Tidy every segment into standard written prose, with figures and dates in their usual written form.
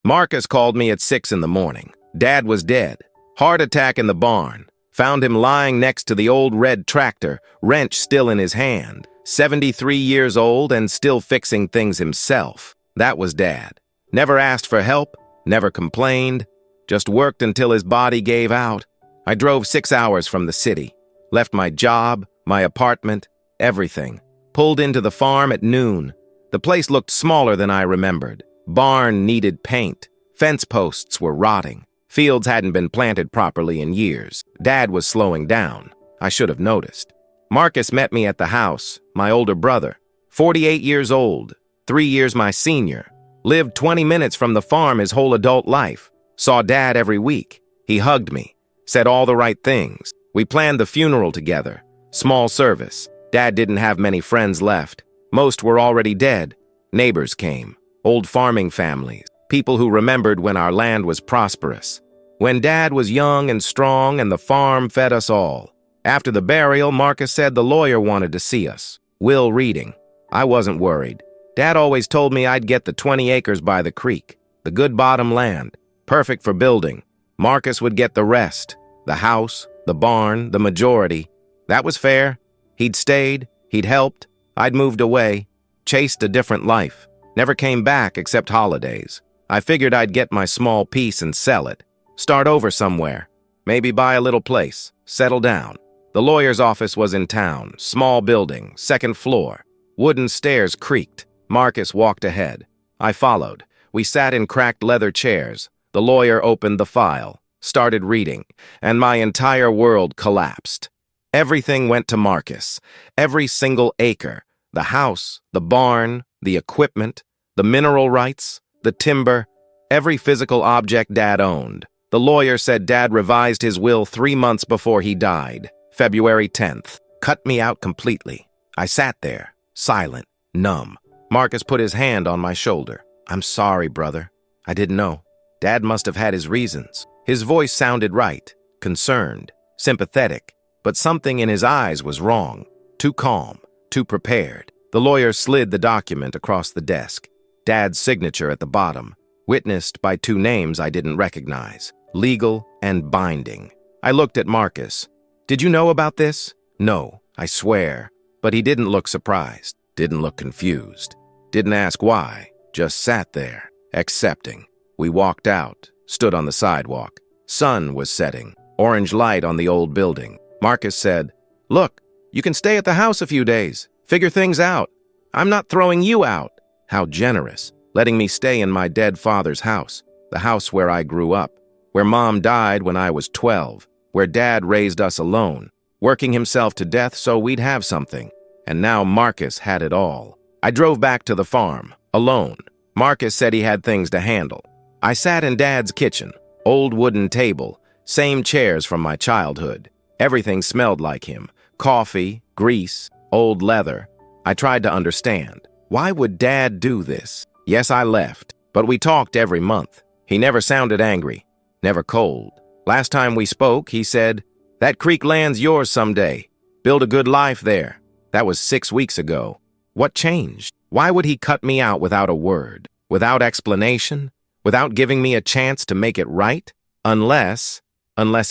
Marcus called me at 6 in the morning. Dad was dead. Heart attack in the barn. Found him lying next to the old red tractor, wrench still in his hand. 73 years old and still fixing things himself. That was Dad. Never asked for help, never complained, just worked until his body gave out. I drove 6 hours from the city, left my job, my apartment, everything. Pulled into the farm at noon. The place looked smaller than I remembered. Barn needed paint. Fence posts were rotting. Fields hadn't been planted properly in years. Dad was slowing down. I should have noticed. Marcus met me at the house, my older brother. 48 years old, 3 years my senior. Lived 20 minutes from the farm his whole adult life. Saw Dad every week. He hugged me, said all the right things. We planned the funeral together. Small service. Dad didn't have many friends left. Most were already dead. Neighbors came. Old farming families. People who remembered when our land was prosperous. When Dad was young and strong and the farm fed us all. After the burial, Marcus said the lawyer wanted to see us. Will reading. I wasn't worried. Dad always told me I'd get the 20 acres by the creek. The good bottom land. Perfect for building. Marcus would get the rest. The house, the barn, the majority. That was fair. He'd stayed. He'd helped. I'd moved away. Chased a different life. Never came back except holidays. I figured I'd get my small piece and sell it. Start over somewhere. Maybe buy a little place. Settle down. The lawyer's office was in town. Small building. Second floor. Wooden stairs creaked. Marcus walked ahead. I followed. We sat in cracked leather chairs. The lawyer opened the file. Started reading. And my entire world collapsed. Everything went to Marcus. Every single acre. The house, the barn, the equipment, the mineral rights, the timber, every physical object Dad owned. The lawyer said Dad revised his will 3 months before he died, February 10th. Cut me out completely. I sat there, silent, numb. Marcus put his hand on my shoulder. I'm sorry, brother. I didn't know. Dad must have had his reasons. His voice sounded right, concerned, sympathetic, but something in his eyes was wrong. Too calm, too prepared. The lawyer slid the document across the desk. Dad's signature at the bottom, witnessed by 2 names I didn't recognize. Legal and binding. I looked at Marcus. Did you know about this? No, I swear. But he didn't look surprised, didn't look confused, didn't ask why, just sat there, accepting. We walked out, stood on the sidewalk. Sun was setting, orange light on the old building. Marcus said, "Look, you can stay at the house a few days. Figure things out. I'm not throwing you out." How generous, letting me stay in my dead father's house, the house where I grew up, where Mom died when I was 12, where Dad raised us alone, working himself to death so we'd have something. And now Marcus had it all. I drove back to the farm, alone. Marcus said he had things to handle. I sat in Dad's kitchen, old wooden table, same chairs from my childhood. Everything smelled like him. Coffee, grease, old leather. I tried to understand. Why would Dad do this? Yes, I left, but we talked every month. He never sounded angry, never cold. Last time we spoke, he said, "That creek land's yours someday. Build a good life there." That was 6 weeks ago. What changed? Why would he cut me out without a word, without explanation, without giving me a chance to make it right? Unless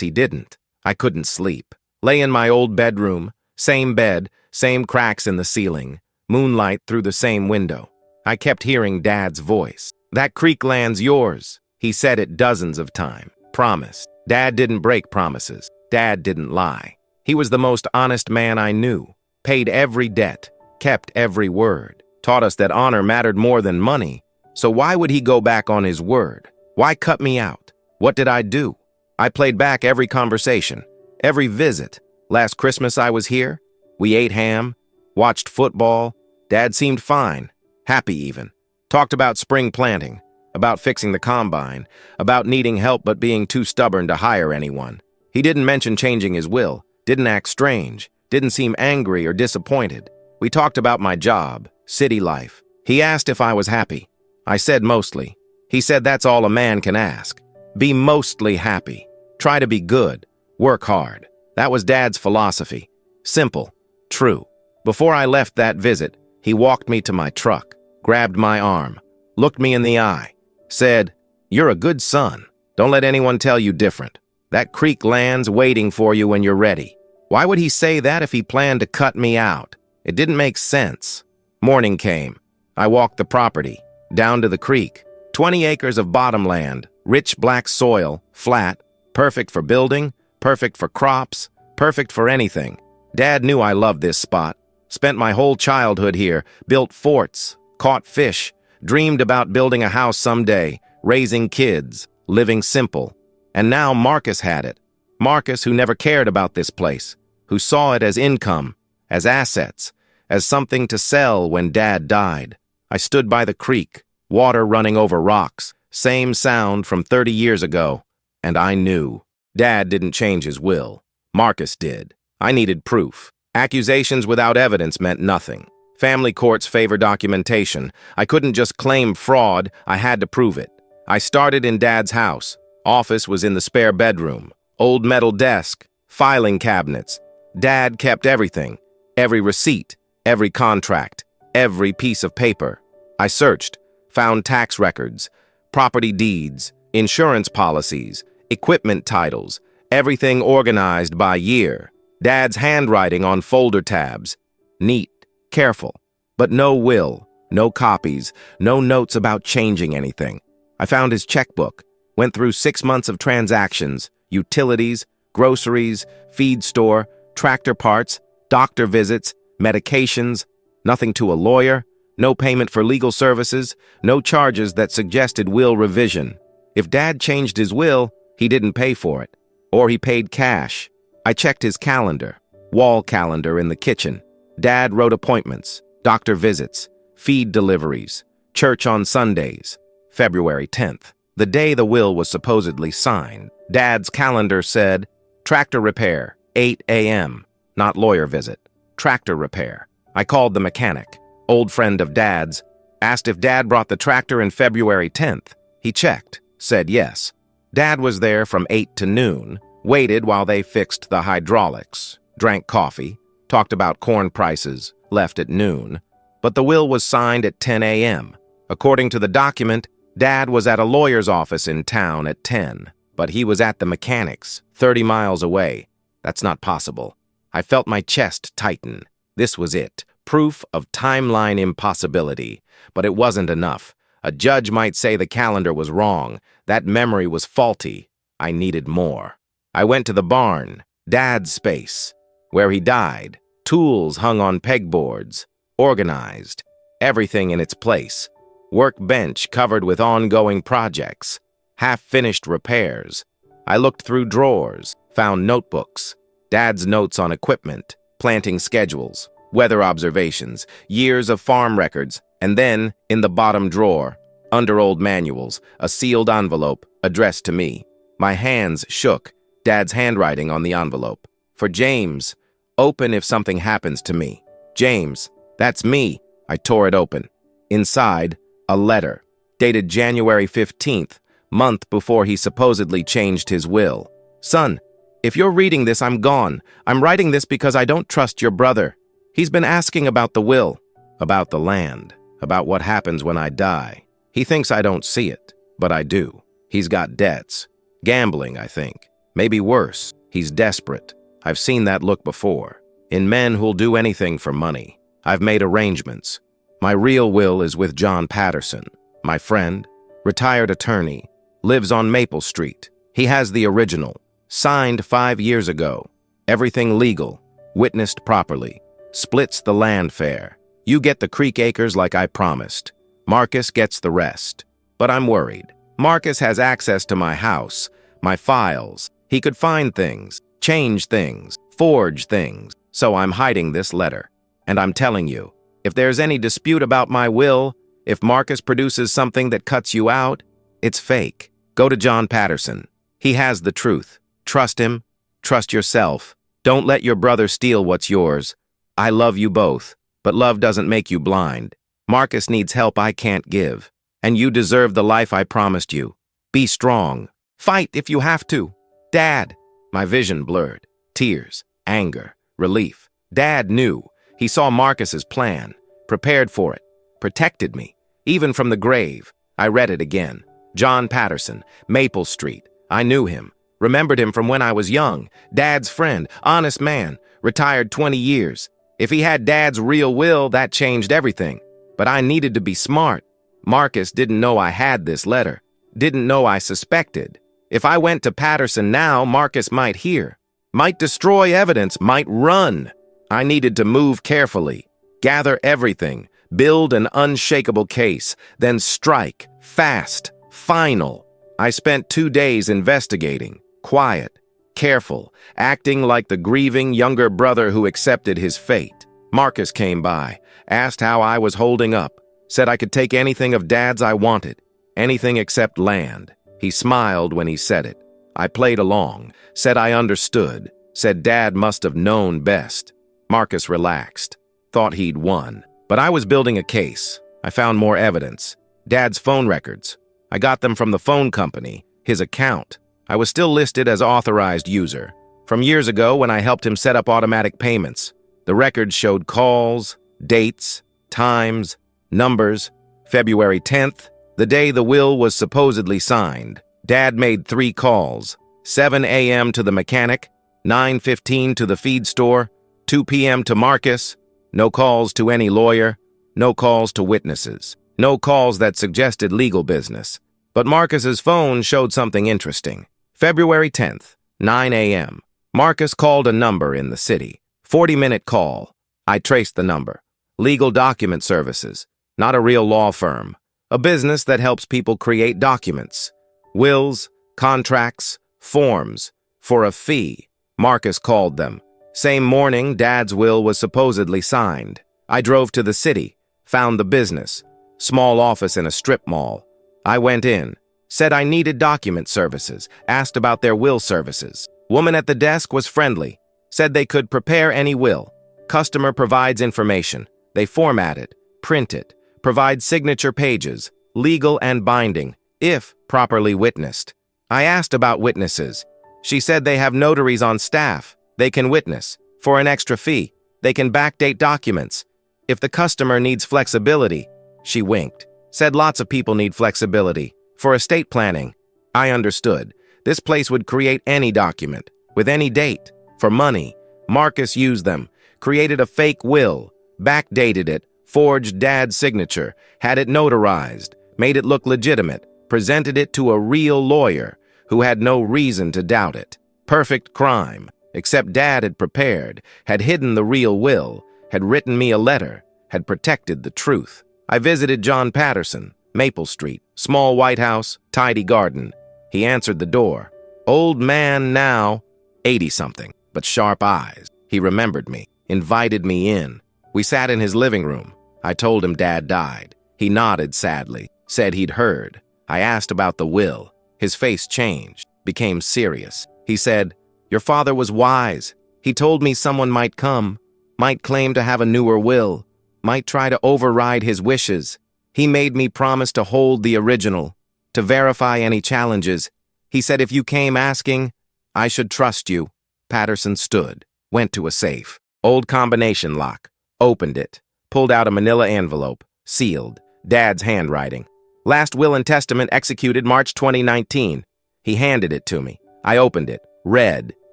he didn't. I couldn't sleep. Lay in my old bedroom, same bed, same cracks in the ceiling, moonlight through the same window. I kept hearing Dad's voice. "That creek land's yours." He said it dozens of times. Promised. Dad didn't break promises. Dad didn't lie. He was the most honest man I knew. Paid every debt. Kept every word. Taught us that honor mattered more than money. So why would he go back on his word? Why cut me out? What did I do? I played back every conversation, every visit. Last Christmas I was here. We ate ham, watched football. Dad seemed fine, happy even. Talked about spring planting, about fixing the combine, about needing help but being too stubborn to hire anyone. He didn't mention changing his will, didn't act strange, didn't seem angry or disappointed. We talked about my job, city life. He asked if I was happy. I said mostly. He said that's all a man can ask. Be mostly happy. Try to be good. Work hard. That was Dad's philosophy. Simple. True. Before I left that visit, he walked me to my truck, grabbed my arm, looked me in the eye, said, You're a good son. Don't let anyone tell you different. That creek land's waiting for you when you're ready. Why would he say that if he planned to cut me out? It didn't make sense. Morning came. I walked the property, down to the creek. 20 acres of bottomland, rich black soil, flat, perfect for building, perfect for crops, perfect for anything. Dad knew I loved this spot. Spent my whole childhood here, built forts, caught fish, dreamed about building a house someday, raising kids, living simple. And now Marcus had it. Marcus, who never cared about this place, who saw it as income, as assets, as something to sell when Dad died. I stood by the creek, water running over rocks, same sound from 30 years ago, and I knew. Dad didn't change his will. Marcus did. I needed proof. Accusations without evidence meant nothing. Family courts favor documentation. I couldn't just claim fraud, I had to prove it. I started in Dad's house. Office was in the spare bedroom. Old metal desk, filing cabinets. Dad kept everything. Every receipt, every contract, every piece of paper. I searched, found tax records, property deeds, insurance policies, equipment titles, everything organized by year. Dad's handwriting on folder tabs. Neat, careful, but no will, no copies, no notes about changing anything. I found his checkbook, went through 6 months of transactions, utilities, groceries, feed store, tractor parts, doctor visits, medications, nothing to a lawyer, no payment for legal services, no charges that suggested will revision. If Dad changed his will, he didn't pay for it, or he paid cash. I checked his calendar, wall calendar in the kitchen. Dad wrote appointments, doctor visits, feed deliveries, church on Sundays. February 10th, the day the will was supposedly signed. Dad's calendar said, tractor repair, 8 a.m., not lawyer visit. Tractor repair. I called the mechanic, old friend of Dad's, asked if Dad brought the tractor in February 10th. He checked, said yes. Dad was there from 8 to noon, waited while they fixed the hydraulics, drank coffee, talked about corn prices, left at noon. But the will was signed at 10 a.m. According to the document, Dad was at a lawyer's office in town at 10, but he was at the mechanic's, 30 miles away. That's not possible. I felt my chest tighten. This was it, proof of timeline impossibility. But it wasn't enough. A judge might say the calendar was wrong. That memory was faulty. I needed more. I went to the barn, Dad's space, where he died. Tools hung on pegboards, organized, everything in its place. Workbench covered with ongoing projects, half-finished repairs. I looked through drawers, found notebooks, Dad's notes on equipment, planting schedules, weather observations, years of farm records, and then, in the bottom drawer, under old manuals, a sealed envelope addressed to me. My hands shook, Dad's handwriting on the envelope. For James, open if something happens to me. James, that's me. I tore it open. Inside, a letter, dated January 15th, month before he supposedly changed his will. Son, if you're reading this, I'm gone. I'm writing this because I don't trust your brother. He's been asking about the will, about the land, about what happens when I die. He thinks I don't see it, but I do. He's got debts. Gambling, I think. Maybe worse. He's desperate. I've seen that look before. In men who'll do anything for money. I've made arrangements. My real will is with John Patterson, my friend, retired attorney, lives on Maple Street. He has the original, signed 5 years ago. Everything legal, witnessed properly. Splits the land fair. You get the creek acres like I promised. Marcus gets the rest. But I'm worried. Marcus has access to my house, my files. He could find things, change things, forge things. So I'm hiding this letter. And I'm telling you, if there's any dispute about my will, if Marcus produces something that cuts you out, it's fake. Go to John Patterson. He has the truth. Trust him. Trust yourself. Don't let your brother steal what's yours. I love you both, but love doesn't make you blind. Marcus needs help I can't give, and you deserve the life I promised you. Be strong. Fight if you have to. Dad. My vision blurred. Tears, anger, relief. Dad knew. He saw Marcus's plan, prepared for it, protected me, even from the grave. I read it again. John Patterson, Maple Street. I knew him. Remembered him from when I was young. Dad's friend, honest man, retired 20 years. If he had Dad's real will, that changed everything. But I needed to be smart. Marcus didn't know I had this letter. Didn't know I suspected. If I went to Patterson now, Marcus might hear. Might destroy evidence, might run. I needed to move carefully. Gather everything. Build an unshakable case. Then strike. Fast. Final. I spent 2 days investigating. Quiet. Careful. Acting like the grieving younger brother who accepted his fate. Marcus came by. Asked how I was holding up. Said I could take anything of Dad's I wanted. Anything except land. He smiled when he said it. I played along. Said I understood. Said Dad must have known best. Marcus relaxed. Thought he'd won. But I was building a case. I found more evidence. Dad's phone records. I got them from the phone company. His account. I was still listed as authorized user. From years ago when I helped him set up automatic payments. The records showed calls, dates, times, numbers. February 10th, the day the will was supposedly signed. Dad made 3 calls. 7 a.m. to the mechanic, 9:15 to the feed store, 2 p.m. to Marcus. No calls to any lawyer. No calls to witnesses. No calls that suggested legal business. But Marcus's phone showed something interesting. February 10th, 9 a.m. Marcus called a number in the city. 40-minute call. I traced the number. Legal document services. Not a real law firm. A business that helps people create documents. Wills, contracts, forms. For a fee. Marcus called them. Same morning, Dad's will was supposedly signed. I drove to the city. Found the business. Small office in a strip mall. I went in. Said I needed document services. Asked about their will services. Woman at the desk was friendly. Said they could prepare any will. Customer provides information. They format it, print it, provide signature pages, legal and binding, if properly witnessed. I asked about witnesses. She said they have notaries on staff. They can witness. For an extra fee. They can backdate documents. If the customer needs flexibility. She winked. Said lots of people need flexibility. For estate planning. I understood. This place would create any document. With any date. For money. Marcus used them. Created a fake will. Backdated it. Forged Dad's signature. Had it notarized. Made it look legitimate. Presented it to a real lawyer. Who had no reason to doubt it. Perfect crime. Except Dad had prepared. Had hidden the real will. Had written me a letter. Had protected the truth. I visited John Patterson, Maple Street, small white house, tidy garden. He answered the door. Old man now, 80-something, but sharp eyes. He remembered me, invited me in. We sat in his living room. I told him Dad died. He nodded sadly, said he'd heard. I asked about the will. His face changed, became serious. He said, "Your father was wise. He told me someone might come, might claim to have a newer will. Might try to override his wishes. He made me promise to hold the original, to verify any challenges. He said if you came asking, I should trust you." Patterson stood, went to a safe. Old combination lock. Opened it. Pulled out a manila envelope. Sealed. Dad's handwriting. Last will and testament executed March 2019. He handed it to me. I opened it. Read.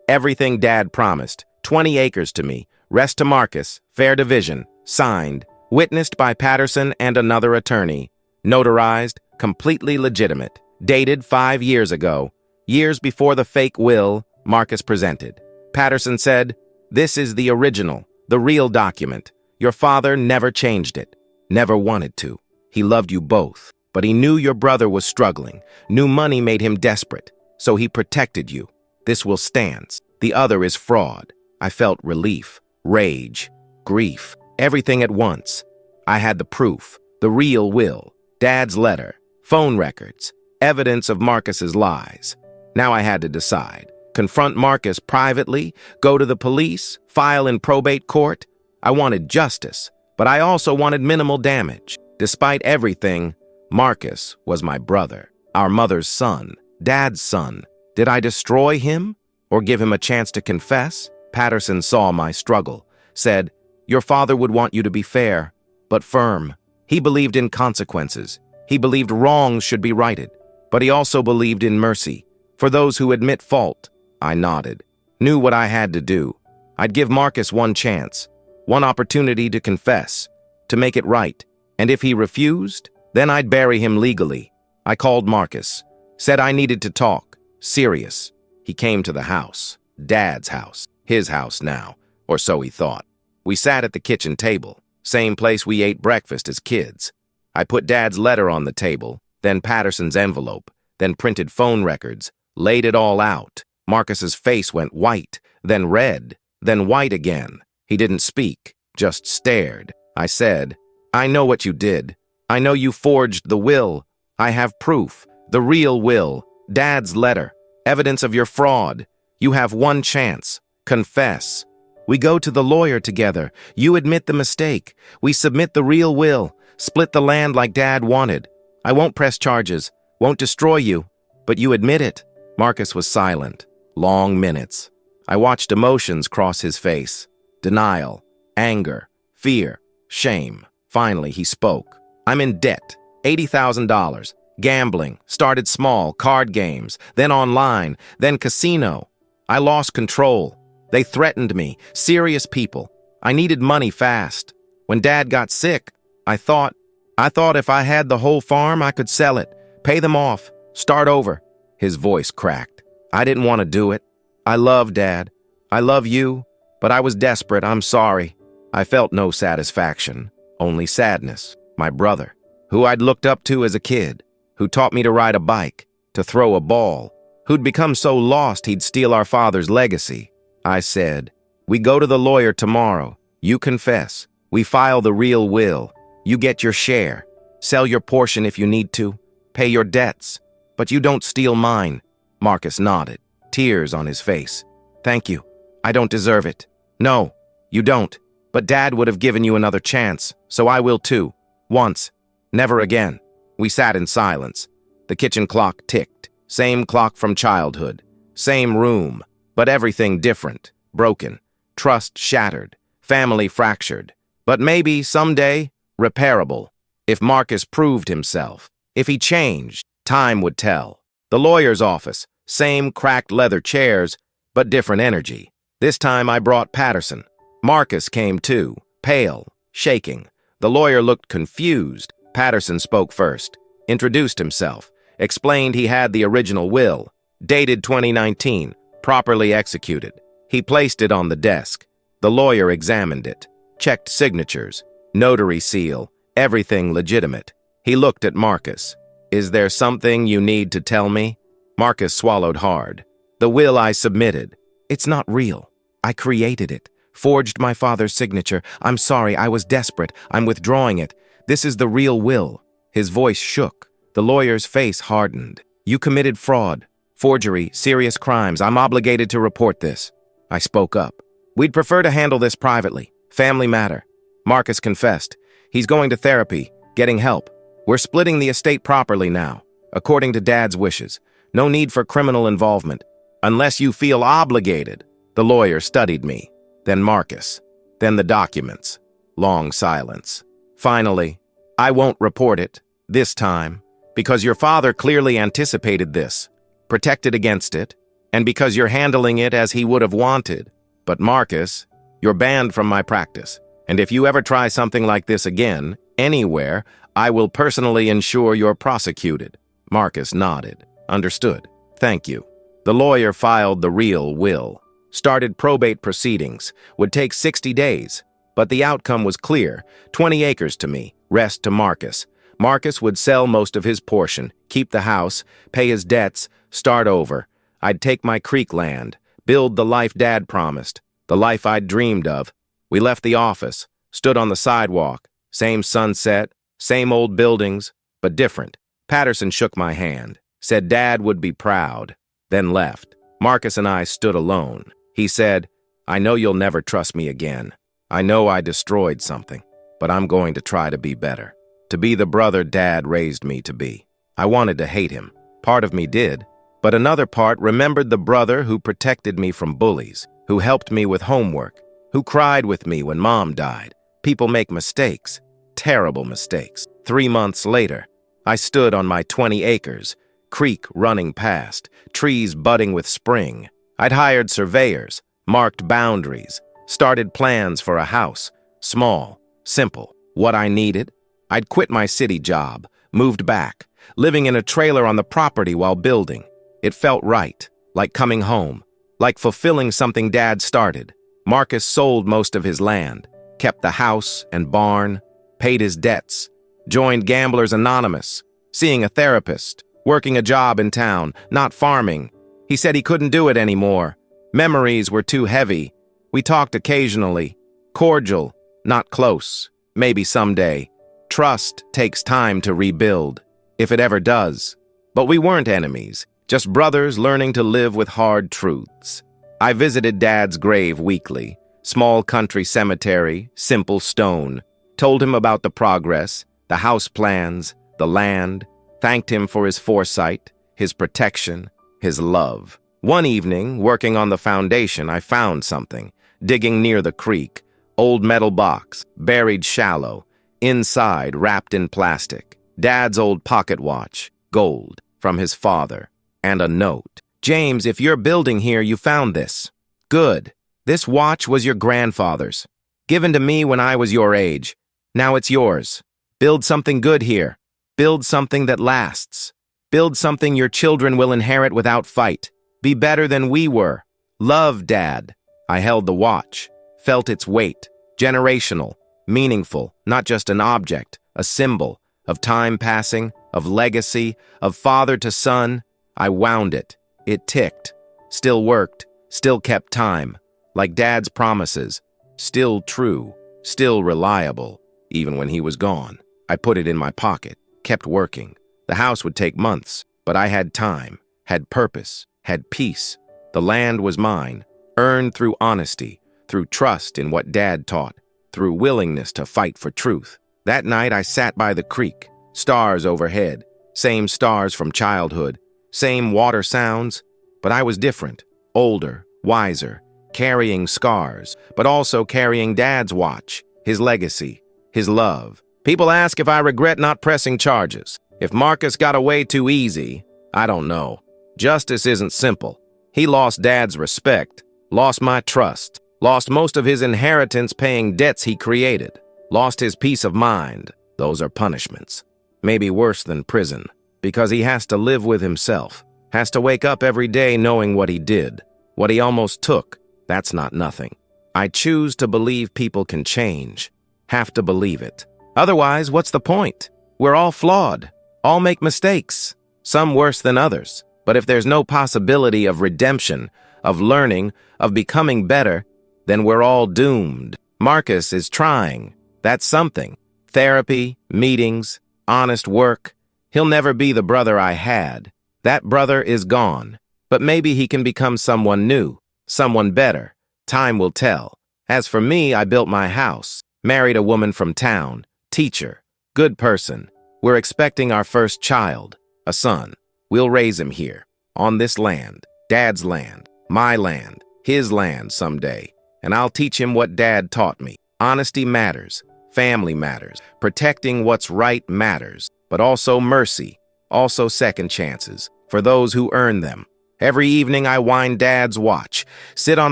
Everything Dad promised. 20 acres to me. Rest to Marcus. Fair division. Signed, witnessed by Patterson and another attorney, notarized, completely legitimate, dated 5 years ago, years before the fake will Marcus presented. Patterson said, "This is the original, the real document. Your father never changed it, never wanted to. He loved you both, but he knew your brother was struggling, knew money made him desperate, so he protected you. This will stand. The other is fraud." I felt relief, rage, grief. Everything at once. I had the proof, the real will, Dad's letter, phone records, evidence of Marcus's lies. Now I had to decide. Confront Marcus privately, go to the police, file in probate court. I wanted justice, but I also wanted minimal damage. Despite everything, Marcus was my brother, our mother's son, Dad's son. Did I destroy him or give him a chance to confess? Patterson saw my struggle, said, "Your father would want you to be fair, but firm. He believed in consequences. He believed wrongs should be righted. But he also believed in mercy. For those who admit fault, I nodded. Knew what I had to do. I'd give Marcus one chance, one opportunity to confess, to make it right. And if he refused, then I'd bury him legally. I called Marcus, said I needed to talk, serious. He came to the house, Dad's house, his house now, or so he thought. We sat at the kitchen table, same place we ate breakfast as kids. I put Dad's letter on the table, then Patterson's envelope, then printed phone records, laid it all out. Marcus's face went white, then red, then white again. He didn't speak, just stared. I said, I know what you did. I know you forged the will. I have proof, the real will, Dad's letter, evidence of your fraud. You have one chance. Confess. We go to the lawyer together. You admit the mistake. We submit the real will, split the land like Dad wanted. I won't press charges, won't destroy you, but you admit it. Marcus was silent. Long minutes. I watched emotions cross his face. Denial, anger, fear, shame. Finally, he spoke. I'm in debt. $80,000. Gambling. Started small, card games, then online, then casino. I lost control. They threatened me. Serious people. I needed money fast. When Dad got sick, I thought if I had the whole farm, I could sell it, pay them off, start over. His voice cracked. I didn't want to do it. I love Dad. I love you, but I was desperate. I'm sorry. I felt no satisfaction, only sadness. My brother, who I'd looked up to as a kid, who taught me to ride a bike, to throw a ball, who'd become so lost he'd steal our father's legacy. I said, we go to the lawyer tomorrow. You confess. We file the real will. You get your share. Sell your portion if you need to. Pay your debts. But you don't steal mine. Marcus nodded, tears on his face. Thank you. I don't deserve it. No, you don't. But Dad would have given you another chance, so I will too. Once. Never again. We sat in silence. The kitchen clock ticked. Same clock from childhood. Same room. But everything different. Broken. Trust shattered. Family fractured. But maybe, someday, repairable. If Marcus proved himself. If he changed, time would tell. The lawyer's office. Same cracked leather chairs, but different energy. This time I brought Patterson. Marcus came too, pale, shaking. The lawyer looked confused. Patterson spoke first, introduced himself, explained he had the original will, dated 2019, properly executed. He placed it on the desk. The lawyer examined it, checked signatures, notary seal, everything legitimate. He looked at Marcus. Is there something you need to tell me? Marcus swallowed hard. The will I submitted. It's not real. I created it. Forged my father's signature. I'm sorry, I was desperate. I'm withdrawing it. This is the real will. His voice shook. The lawyer's face hardened. You committed fraud, forgery, serious crimes. I'm obligated to report this. I spoke up. We'd prefer to handle this privately. Family matter. Marcus confessed. He's going to therapy, getting help. We're splitting the estate properly now, according to Dad's wishes. No need for criminal involvement. Unless you feel obligated. The lawyer studied me. Then Marcus. Then the documents. Long silence. Finally, I won't report it, this time, because your father clearly anticipated this, protected against it, and because you're handling it as he would have wanted. But Marcus, you're banned from my practice, and if you ever try something like this again, anywhere, I will personally ensure you're prosecuted. Marcus nodded. Understood. Thank you. The lawyer filed the real will. Started probate proceedings. Would take 60 days. But the outcome was clear. 20 acres to me. Rest to Marcus. Marcus would sell most of his portion, keep the house, pay his debts, start over. I'd take my creek land, build the life Dad promised, the life I'd dreamed of. We left the office, stood on the sidewalk. Same sunset, same old buildings, but different. Patterson shook my hand, said Dad would be proud, then left. Marcus and I stood alone. He said, I know you'll never trust me again. I know I destroyed something, but I'm going to try to be better. To be the brother Dad raised me to be. I wanted to hate him. Part of me did, but another part remembered the brother who protected me from bullies, who helped me with homework, who cried with me when Mom died. People make mistakes, terrible mistakes. 3 months later, I stood on my 20 acres, creek running past, trees budding with spring. I'd hired surveyors, marked boundaries, started plans for a house, small, simple. What I needed? I'd quit my city job, moved back, living in a trailer on the property while building. It felt right, like coming home, like fulfilling something Dad started. Marcus sold most of his land, kept the house and barn, paid his debts, joined Gamblers Anonymous, seeing a therapist, working a job in town, not farming. He said he couldn't do it anymore. Memories were too heavy. We talked occasionally. Cordial, not close. Maybe someday. Trust takes time to rebuild, if it ever does. But we weren't enemies, just brothers learning to live with hard truths. I visited Dad's grave weekly. Small country cemetery, simple stone. Told him about the progress, the house plans, the land. Thanked him for his foresight, his protection, his love. One evening, working on the foundation, I found something. Digging near the creek. Old metal box, buried shallow. Inside, wrapped in plastic. Dad's old pocket watch, gold, from his father. And a note. James, if you're building here, you found this. Good. This watch was your grandfather's. Given to me when I was your age. Now it's yours. Build something good here. Build something that lasts. Build something your children will inherit without fight. Be better than we were. Love, Dad. I held the watch, felt its weight, generational, meaningful, not just an object, a symbol of time passing, of legacy, of father to son. I wound it. It ticked, still worked, still kept time, like Dad's promises, still true, still reliable, even when he was gone. I put it in my pocket. Kept working. The house would take months, but I had time, had purpose, had peace. The land was mine, earned through honesty, through trust in what Dad taught, through willingness to fight for truth. That night I sat by the creek, stars overhead, same stars from childhood, same water sounds, but I was different, older, wiser, carrying scars, but also carrying Dad's watch, his legacy, his love. People ask if I regret not pressing charges. If Marcus got away too easy, I don't know. Justice isn't simple. He lost Dad's respect, lost my trust, lost most of his inheritance paying debts he created, lost his peace of mind. Those are punishments. Maybe worse than prison, because he has to live with himself, has to wake up every day knowing what he did, what he almost took. That's not nothing. I choose to believe people can change. Have to believe it. Otherwise, what's the point? We're all flawed, all make mistakes, some worse than others. But if there's no possibility of redemption, of learning, of becoming better, then we're all doomed. Marcus is trying. That's something. Therapy, meetings, honest work. He'll never be the brother I had. That brother is gone. But maybe he can become someone new, someone better. Time will tell. As for me, I built my house, married a woman from town, teacher, good person. We're expecting our first child, a son. We'll raise him here, on this land, Dad's land, my land, his land someday. And I'll teach him what Dad taught me. Honesty matters, family matters, protecting what's right matters, but also mercy, also second chances, for those who earn them. Every evening I wind Dad's watch, sit on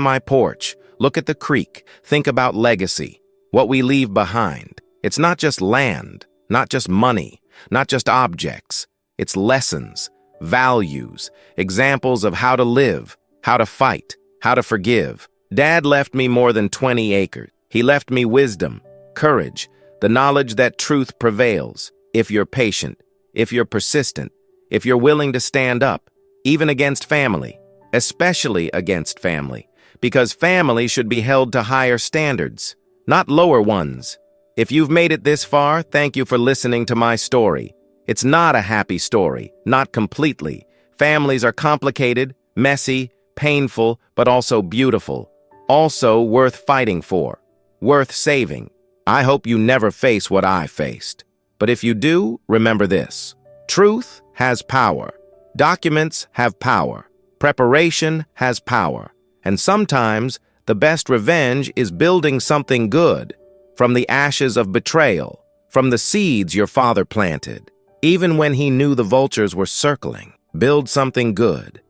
my porch, look at the creek, think about legacy, what we leave behind. It's not just land, not just money, not just objects. It's lessons, values, examples of how to live, how to fight, how to forgive. Dad left me more than 20 acres. He left me wisdom, courage, the knowledge that truth prevails. If you're patient, if you're persistent, if you're willing to stand up, even against family, especially against family, because family should be held to higher standards, not lower ones. If you've made it this far, thank you for listening to my story. It's not a happy story, not completely. Families are complicated, messy, painful, but also beautiful. Also worth fighting for, worth saving. I hope you never face what I faced. But if you do, remember this. Truth has power. Documents have power. Preparation has power. And sometimes the best revenge is building something good from the ashes of betrayal, from the seeds your father planted, even when he knew the vultures were circling. Build something good.